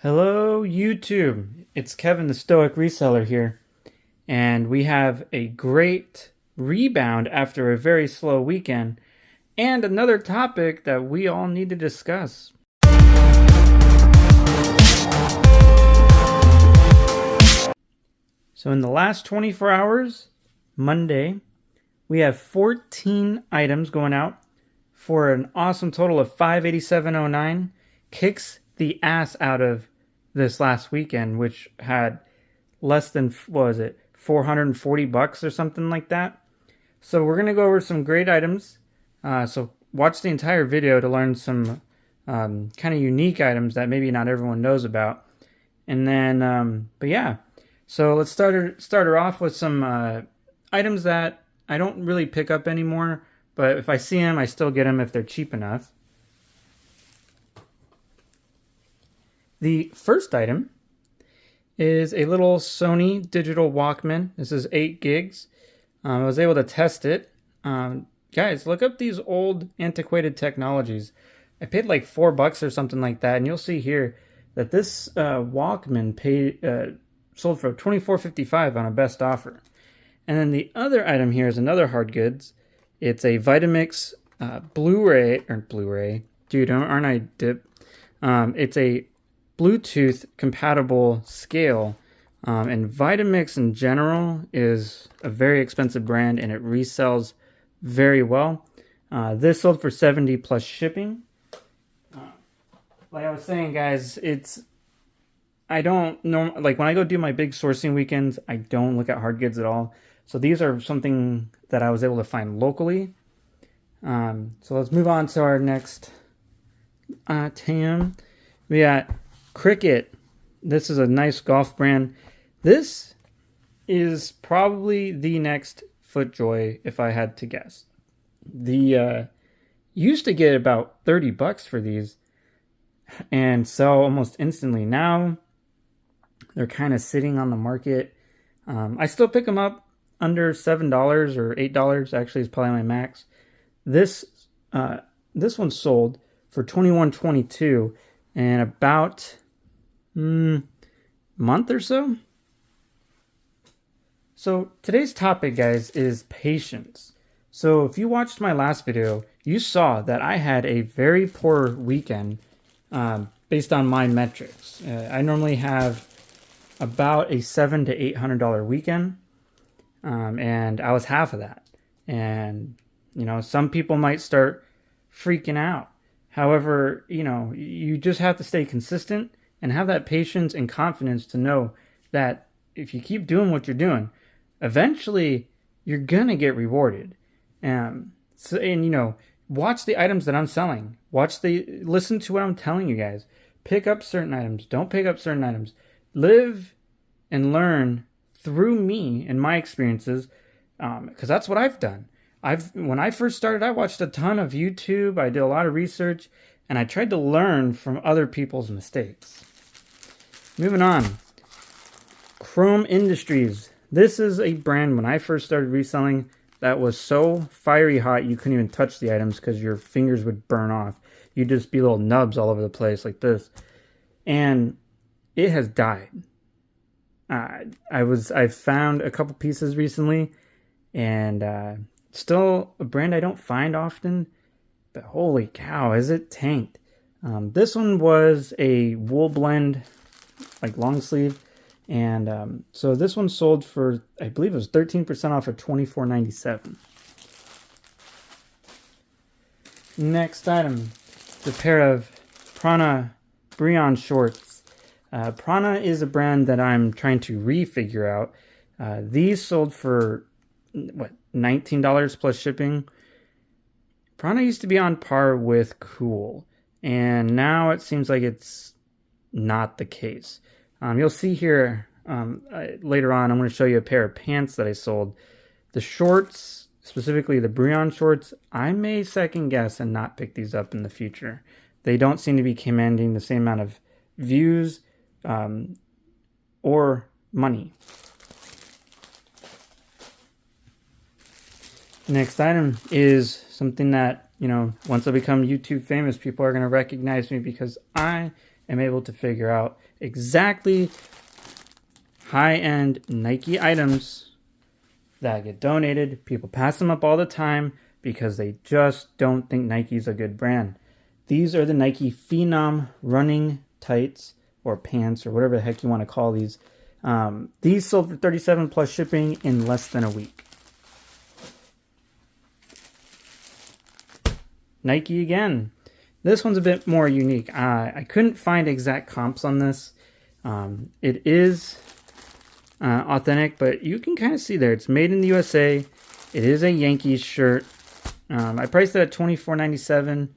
Hello, YouTube. It's Kevin, the Stoic Reseller here, and we have a great rebound after a very slow weekend, and another topic that we all need to discuss. So, in the last 24 hours, Monday, we have 14 items going out for an awesome total of $587.09. Kicks the ass out of this last weekend, which had less than, what was it, $440 or something like that. So we're gonna go over some great items. So watch the entire video to learn some kind of unique items that maybe not everyone knows about. And then, but yeah, so let's start her off with some items that I don't really pick up anymore, but if I see them, I still get them if they're cheap enough. The first item is a little Sony digital Walkman. This is 8 gigs. I was able to test it. Guys, look up these old antiquated technologies. I paid like $4 or something like that, and you'll see here that this Walkman sold for $24.55 on a best offer. And then the other item here is another hard goods. It's a Vitamix Blu-ray. Dude, aren't I dip? It's a Bluetooth compatible scale, and Vitamix in general is a very expensive brand, and it resells very well. This sold for $70 plus shipping. Like I was saying, guys, I don't know, like when I go do my big sourcing weekends, I don't look at hard goods at all. So these are something that I was able to find locally. So let's move on to our next item. We got Cricket. This is a nice golf brand. This is probably the next FootJoy if I had to guess. The used to get about $30 for these and sell almost instantly. Now they're kind of sitting on the market. I still pick them up under $7 or $8. Actually, is probably my max. This one sold for $21.22 in about month or so. So today's topic, guys, is patience. So if you watched my last video, you saw that I had a very poor weekend based on my metrics. I normally have about a $700 to $800 weekend, and I was half of that. And you know, some people might start freaking out. However, you know, you just have to stay consistent and have that patience and confidence to know that if you keep doing what you're doing, eventually you're gonna get rewarded. And you know, watch the items that I'm selling. Listen to what I'm telling you guys. Pick up certain items. Don't pick up certain items. Live and learn through me and my experiences, because that's what I've done. When I first started, I watched a ton of YouTube. I did a lot of research, and I tried to learn from other people's mistakes. Moving on. Chrome Industries. This is a brand, when I first started reselling, that was so fiery hot you couldn't even touch the items because your fingers would burn off. You'd just be little nubs all over the place like this. And it has died. I found a couple pieces recently, and still a brand I don't find often, but holy cow, is it tanked. This one was a wool blend, like long sleeve, and so this one sold for, I believe it was 13% off of $24.97. Next item, the pair of Prana Breon shorts. Prana is a brand that I'm trying to refigure out. These sold for what, $19 plus shipping. Prana used to be on par with Cool, and now it seems like it's not the case. You'll see here later on, I'm going to show you a pair of pants that I sold. The shorts, specifically the Breon shorts, I may second guess and not pick these up in the future. They don't seem to be commanding the same amount of views or money. Next item is something that, you know, once I become YouTube famous, people are going to recognize me because I am able to figure out exactly high-end Nike items that get donated. People pass them up all the time because they just don't think Nike's a good brand. These are the Nike Phenom running tights or pants or whatever the heck you want to call these. These sold for $37 plus shipping in less than a week. Nike again. This one's a bit more unique. I couldn't find exact comps on this. It is authentic, but you can kind of see there. It's made in the USA. It is a Yankees shirt. I priced it at $24.97.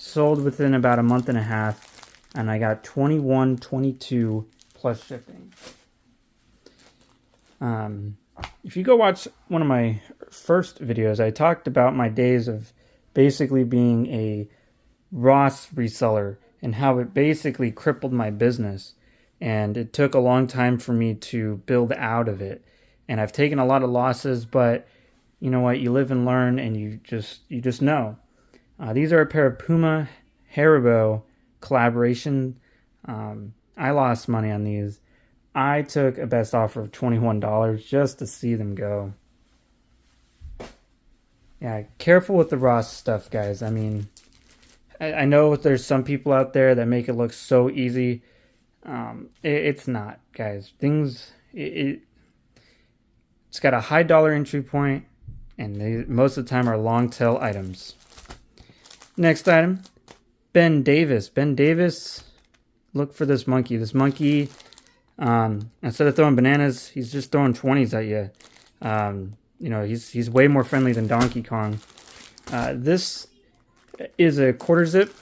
Sold within about a month and a half, and I got $21.22 plus shipping. If you go watch one of my first videos, I talked about my days of basically being a Ross reseller and how it basically crippled my business, and it took a long time for me to build out of it. And I've taken a lot of losses, but you know what? You live and learn, and you just know. These are a pair of Puma Haribo collaboration. I lost money on these. I took a best offer of $21 just to see them go. Yeah, careful with the Ross stuff, guys. I mean, I know there's some people out there that make it look so easy. It's not, guys. It's got a high dollar entry point, and they most of the time are long tail items. Next item, Ben Davis. Ben Davis, look for this monkey. This monkey, instead of throwing bananas, he's just throwing 20s at you. You know, he's way more friendly than Donkey Kong. This is a quarter zip,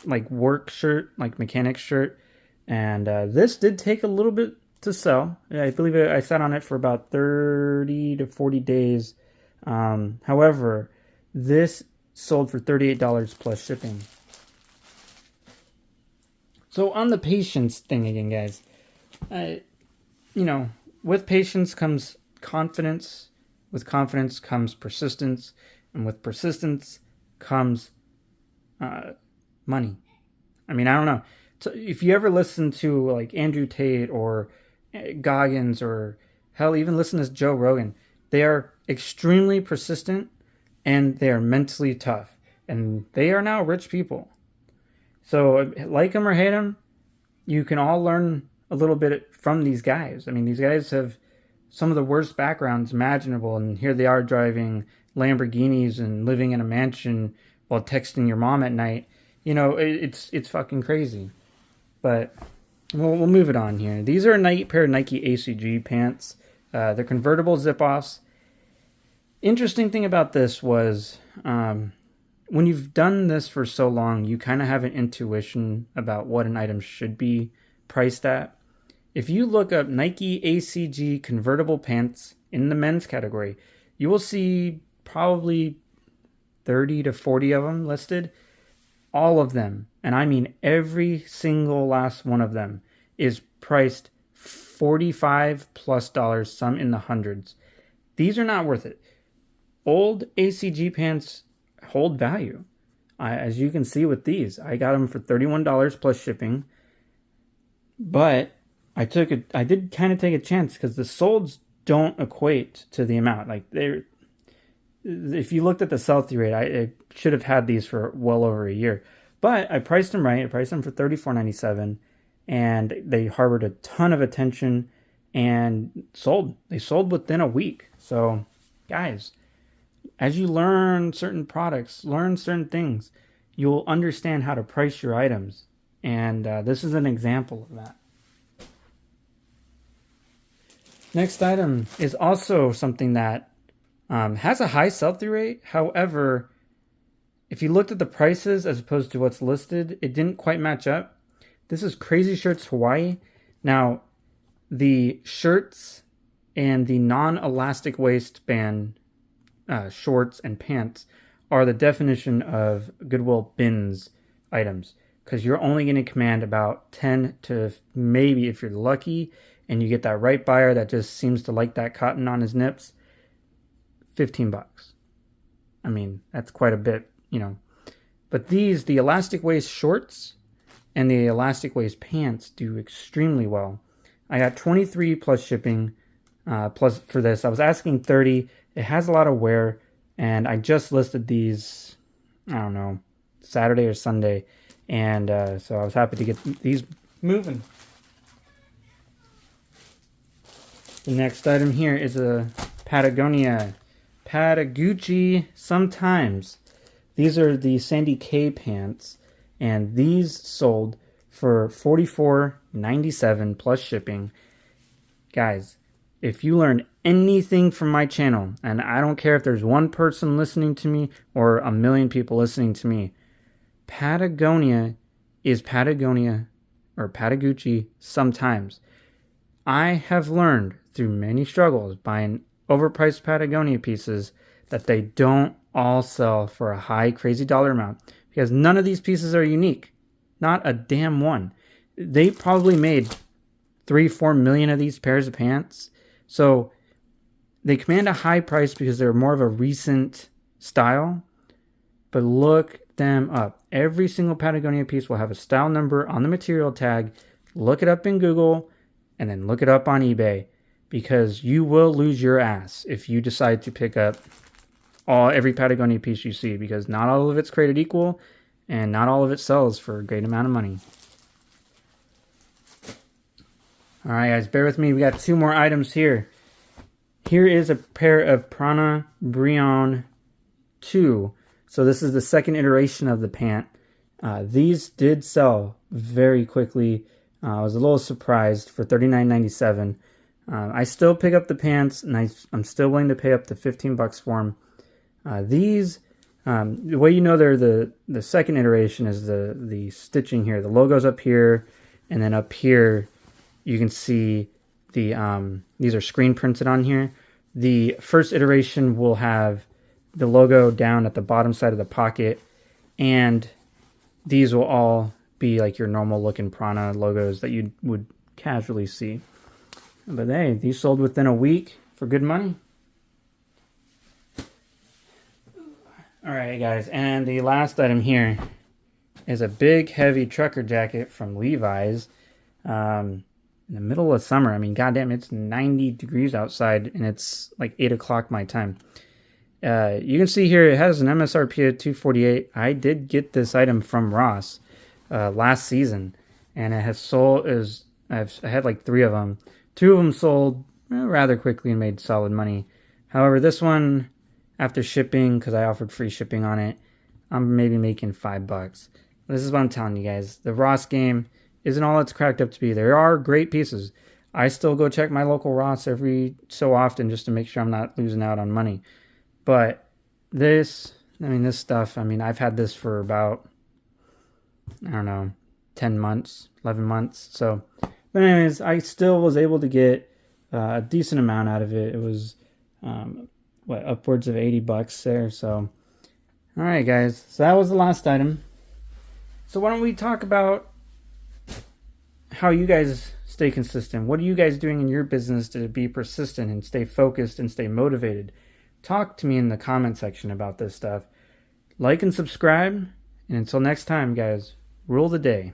like work shirt, like mechanic shirt. And this did take a little bit to sell. I believe I sat on it for about 30 to 40 days. However, this sold for $38 plus shipping. So on the patience thing again, guys, you know, with patience comes confidence. With confidence comes persistence. And with persistence comes money. I mean, I don't know. So if you ever listen to like Andrew Tate or Goggins or hell, even listen to Joe Rogan, they are extremely persistent and they are mentally tough. And they are now rich people. So like them or hate them, you can all learn a little bit from these guys. I mean, these guys have some of the worst backgrounds imaginable, and here they are driving Lamborghinis and living in a mansion while texting your mom at night. You know, it's fucking crazy. But we'll move it on here. These are a pair of Nike ACG pants. They're convertible zip-offs. Interesting thing about this was when you've done this for so long, you kind of have an intuition about what an item should be priced at. If you look up Nike ACG convertible pants in the men's category, you will see probably 30 to 40 of them listed. All of them, and I mean every single last one of them, is priced $45 plus, some in the hundreds. These are not worth it. Old ACG pants hold value. As you can see with these, I got them for $31 plus shipping. But I did kind of take a chance because the solds don't equate to the amount. Like if you looked at the sell-through rate, I should have had these for well over a year. But I priced them right. I priced them for $34.97, and they harbored a ton of attention and sold. They sold within a week. So, guys, as you learn certain products, learn certain things, you'll understand how to price your items. And this is an example of that. Next item is also something that has a high sell-through rate. However, if you looked at the prices as opposed to what's listed, it didn't quite match up. This is Crazy Shirts Hawaii. Now, the shirts and the non-elastic waistband shorts and pants are the definition of Goodwill bins items, because you're only going to command about 10 to maybe, if you're lucky and you get that right buyer that just seems to like that cotton on his nips, $15. I mean, that's quite a bit, you know. But the elastic waist shorts, and the elastic waist pants do extremely well. I got 23 plus shipping plus for this. I was asking 30. It has a lot of wear, and I just listed these, I don't know, Saturday or Sunday, and so I was happy to get these moving. The next item here is a Patagonia Patagucci Sometimes. These are the Sandy K pants, and these sold for $44.97 plus shipping. Guys, if you learn anything from my channel, and I don't care if there's one person listening to me or a million people listening to me, Patagonia is Patagonia or Patagucci sometimes. I have learned through many struggles buying overpriced Patagonia pieces that they don't all sell for a high crazy dollar amount, because none of these pieces are unique. Not a damn one. They probably made 3-4 million of these pairs of pants. So they command a high price because they're more of a recent style. But look them up. Every single Patagonia piece will have a style number on the material tag. Look it up in Google and then look it up on eBay, because you will lose your ass if you decide to pick up every Patagonia piece you see, because not all of it's created equal and not all of it sells for a great amount of money. All right, guys, bear with me. We got 2 more items here. Here is a pair of Prana Brion 2. So this is the second iteration of the pant. These did sell very quickly. I was a little surprised for $39.97. I still pick up the pants, and I'm still willing to pay up to $15 for them. These, the way you know they're the second iteration is the stitching here. The logo's up here, and then up here you can see these are screen printed on here. The first iteration will have the logo down at the bottom side of the pocket, and these will all be like your normal looking Prana logos that you would casually see. But hey, these sold within a week for good money. Alright guys, and the last item here is a big heavy trucker jacket from Levi's. In the middle of summer. I mean, goddamn, it's 90 degrees outside and it's like 8 o'clock my time. You can see here it has an MSRP of $248. I did get this item from Ross last season, and it has sold. I had like 3 of them. 2 of them sold rather quickly and made solid money. However, this one, after shipping, because I offered free shipping on it, I'm maybe making $5. This is what I'm telling you guys. The Ross game isn't all it's cracked up to be. There are great pieces. I still go check my local Ross every so often just to make sure I'm not losing out on money. But this stuff, I've had this for about, I don't know, 10 months, 11 months. So, but anyways, I still was able to get a decent amount out of it. It was, upwards of $80 there. So, all right, guys. So that was the last item. So why don't we talk about how you guys stay consistent? What are you guys doing in your business to be persistent and stay focused and stay motivated? Talk to me in the comment section about this stuff. Like and subscribe. And until next time, guys, rule the day.